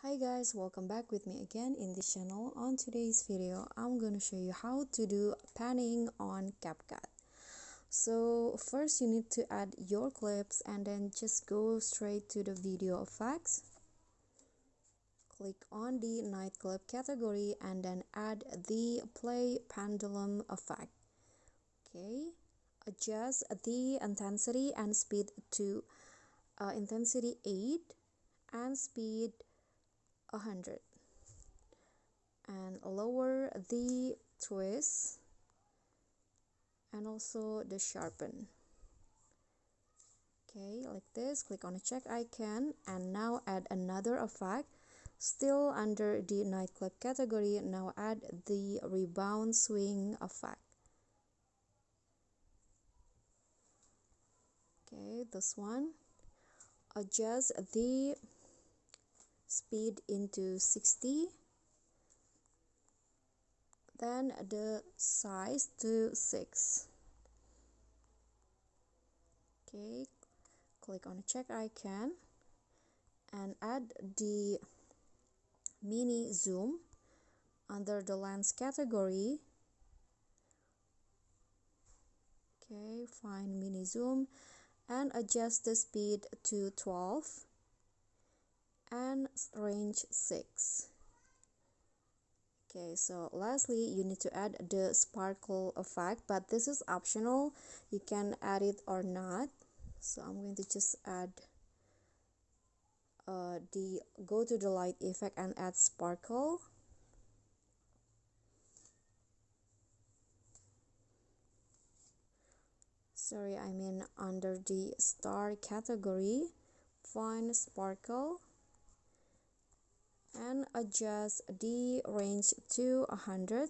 Hi guys, welcome back with me again in this channel. On today's video, I'm gonna show you how to do panning on CapCut. So first you need to add your clips and then just go straight to the video effects. Click on the night clip category and then add the play pendulum effect. Okay, adjust the intensity and speed to intensity 8 and speed 100, and lower the twist and also the sharpen. Okay, like this. Click on the check icon and now add another effect still under the nightclub category. Now add the rebound swing effect. Okay, this one. Adjust the speed into 60, then the size to 6. Okay, click on the check icon and add the mini zoom under the lens category. Okay, find mini zoom and adjust the speed to 12 and range 6. Okay, so lastly you need to add the sparkle effect, but this is optional, you can add it or not. So I'm going to just add go to the light effect and add sparkle. Sorry, I mean under the star category, find sparkle and adjust the range to 100,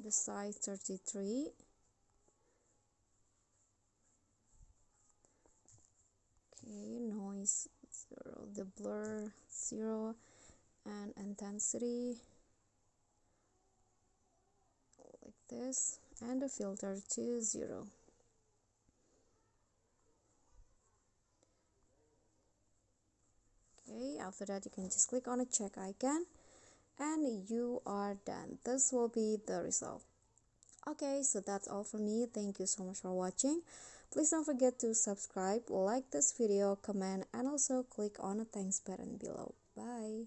the size 33. Okay, noise 0, the blur 0, and intensity like this, and the filter to 0. Okay, after that you can just click on a check icon and you are done. This will be the result. Okay, so that's all from me. Thank you so much for watching. Please don't forget to subscribe, like this video, comment, and also click on the thanks button below. Bye.